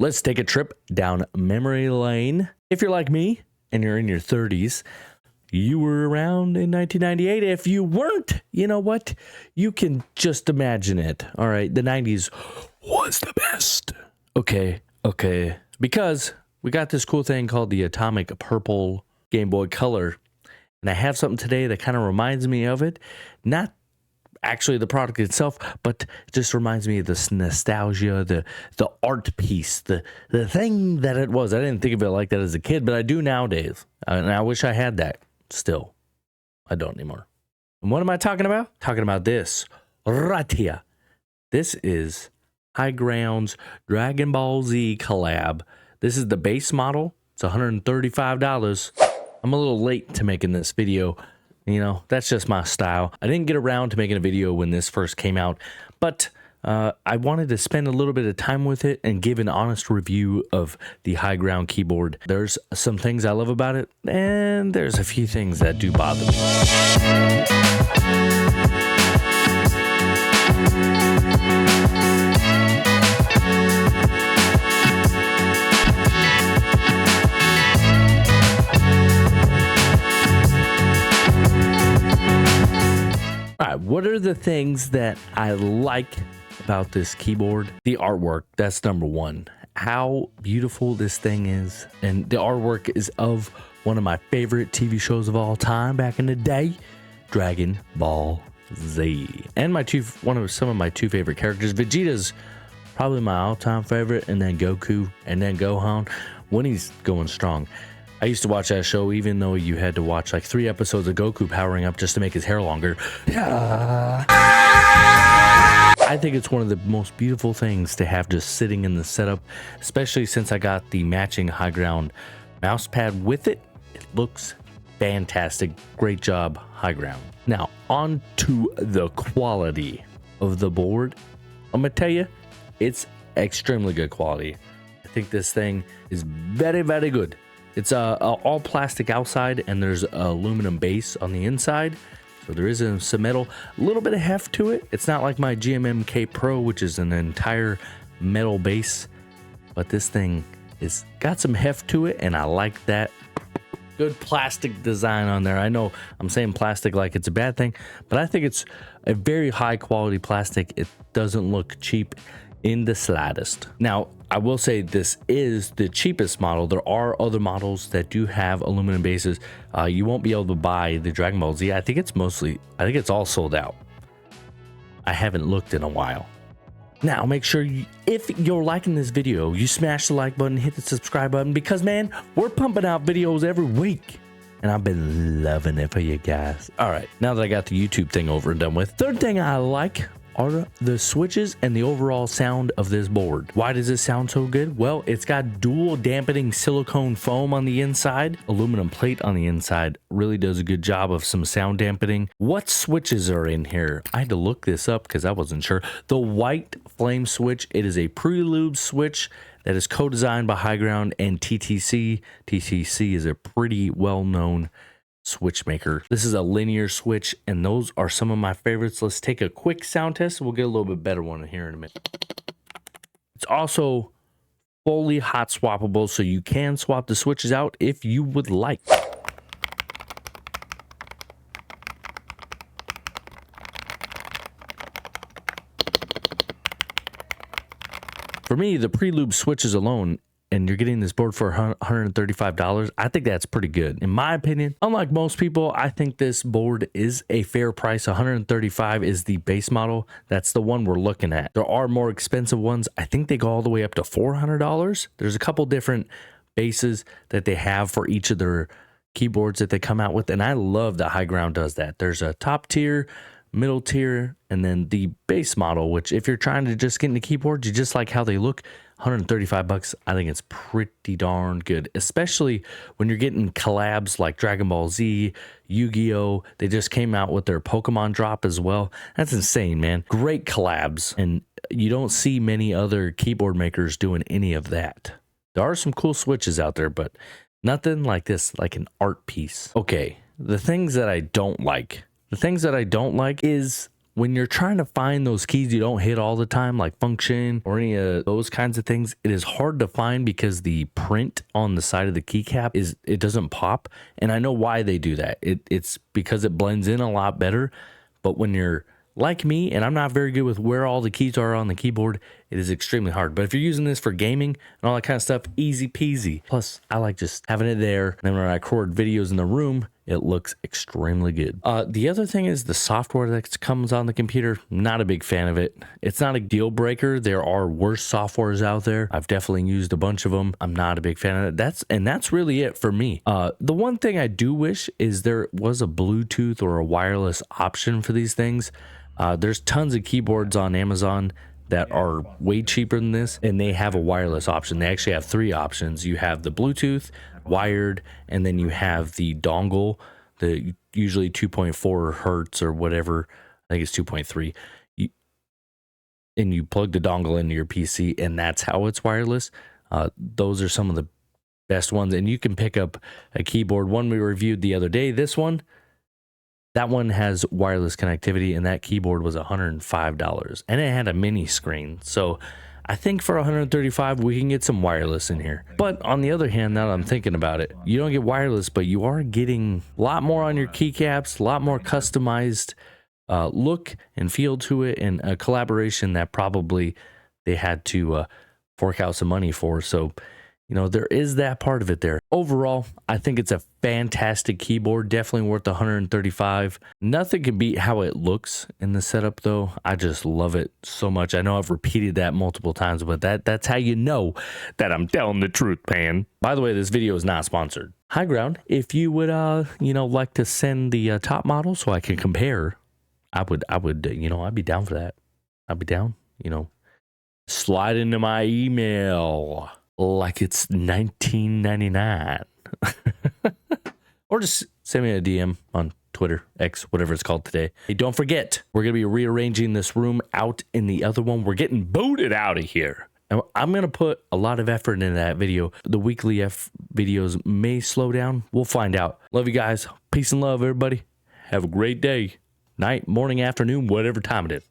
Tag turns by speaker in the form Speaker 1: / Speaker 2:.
Speaker 1: let's take a trip down memory lane. If you're like me and you're in your 30s, you were around in 1998. If you weren't, you know what? You can just imagine it. All right, the 90s was the best. Okay. Because we got this cool thing called the Atomic Purple Game Boy Color. And I have something today that kind of reminds me of it. Not actually the product itself, but just reminds me of this nostalgia, the art piece, the thing that it was. I didn't think of it like that as a kid, but I do nowadays. And I wish I had that still. I don't anymore. And what am I talking about? Talking about this right here. This is Higround's Dragon Ball Z collab. This is the base model. It's $135. I'm a little late to making this video. You know, that's just my style. I didn't get around to making a video when this first came out, but I wanted to spend a little bit of time with it and give an honest review of the Higround keyboard. There's some things I love about it, and there's a few things that do bother me. What are the things that I like about this keyboard? The artwork, that's number one. How beautiful this thing is. And the artwork is of one of my favorite TV shows of all time back in the day, Dragon Ball Z. And some of my two favorite characters. Vegeta's probably my all-time favorite, and then Goku, and then Gohan when he's going strong. I used to watch that show even though you had to watch like 3 episodes of Goku powering up just to make his hair longer. I think it's one of the most beautiful things to have just sitting in the setup, especially since I got the matching Higround mouse pad with it. It looks fantastic. Great job, Higround. Now, on to the quality of the board. I'm going to tell you, it's extremely good quality. I think this thing is very, very good. It's all plastic outside, and there's aluminum base on the inside. So there is some metal, a little bit of heft to it. It's not like my GMMK Pro, which is an entire metal base. But this thing is got some heft to it, and I like that. Good plastic design on there. I know I'm saying plastic like it's a bad thing, but I think it's a very high quality plastic. It doesn't look cheap in the slightest. Now, I will say this is the cheapest model. There are other models that do have aluminum bases. You won't be able to buy the Dragon Ball Z. I think it's all sold out. I haven't looked in a while. Now, make sure if you're liking this video, you smash the like button, hit the subscribe button, because man, we're pumping out videos every week. And I've been loving it for you guys. All right, now that I got the YouTube thing over and done with, third thing I like are the switches and the overall sound of this board. Why does this sound so good? Well, it's got dual dampening silicone foam on the inside. Aluminum plate on the inside really does a good job of some sound dampening. What switches are in here? I had to look this up because I wasn't sure. The white flame switch, it is a pre-lube switch that is co-designed by Higround and TTC. TTC is a pretty well-known switch maker. This is a linear switch, and those are some of my favorites. Let's take a quick sound test. We'll get a little bit better one here in a minute. It's also fully hot swappable, so you can swap the switches out if you would like. For me, the pre-lube switches alone, and you're getting this board for $135, I think that's pretty good. In my opinion, unlike most people, I think this board is a fair price. $135 is the base model. That's the one we're looking at. There are more expensive ones. I think they go all the way up to $400. There's a couple different bases that they have for each of their keyboards that they come out with, and I love that Higround does that. There's a top tier, middle tier, and then the base model, which if you're trying to just get into keyboards, you just like how they look, $135, I think it's pretty darn good, especially when you're getting collabs like Dragon Ball Z, Yu-Gi-Oh! They just came out with their Pokemon drop as well. That's insane, man. Great collabs, and you don't see many other keyboard makers doing any of that. There are some cool switches out there, but nothing like this, like an art piece. Okay, the things that I don't like. The things that I don't like is when you're trying to find those keys you don't hit all the time, like function or any of those kinds of things, it is hard to find because the print on the side of the keycap it doesn't pop. And I know why they do that. It's because it blends in a lot better. But when you're like me, and I'm not very good with where all the keys are on the keyboard, it is extremely hard. But if you're using this for gaming and all that kind of stuff, easy peasy. Plus, I like just having it there. And then when I record videos in the room, it looks extremely good. The other thing is the software that comes on the computer. Not a big fan of it. It's not a deal breaker. There are worse softwares out there. I've definitely used a bunch of them. I'm not a big fan of it. That's really it for me. The one thing I do wish is there was a Bluetooth or a wireless option for these things. There's tons of keyboards on Amazon that are way cheaper than this, and they have a wireless option. They actually have 3 options. You have the Bluetooth, wired, and then you have the dongle, the usually 2.4 hertz or whatever. I think it's 2.3. And you plug the dongle into your PC, and that's how it's wireless. Those are some of the best ones, and you can pick up a keyboard. One we reviewed the other day, this one. That one has wireless connectivity, and that keyboard was $105, and it had a mini screen. So I think for $135, we can get some wireless in here. But on the other hand, now that I'm thinking about it, you don't get wireless, but you are getting a lot more on your keycaps, a lot more customized look and feel to it, and a collaboration that probably they had to fork out some money for. So, you know, there is that part of it there. Overall, I think it's a fantastic keyboard, definitely worth $135. Nothing can beat how it looks in the setup, though. I just love it so much. I know I've repeated that multiple times, but that's how you know that I'm telling the truth, man. By the way, this video is not sponsored. Higround, if you would, like to send the top model so I can compare, I would, I'd be down for that. I'd be down, slide into my email like it's 1999. Or just send me a DM on Twitter, X, whatever it's called today. Hey, don't forget, we're going to be rearranging this room out in the other one. We're getting booted out of here. And I'm going to put a lot of effort into that video. The weekly videos may slow down. We'll find out. Love you guys. Peace and love, everybody. Have a great day. Night, morning, afternoon, whatever time it is.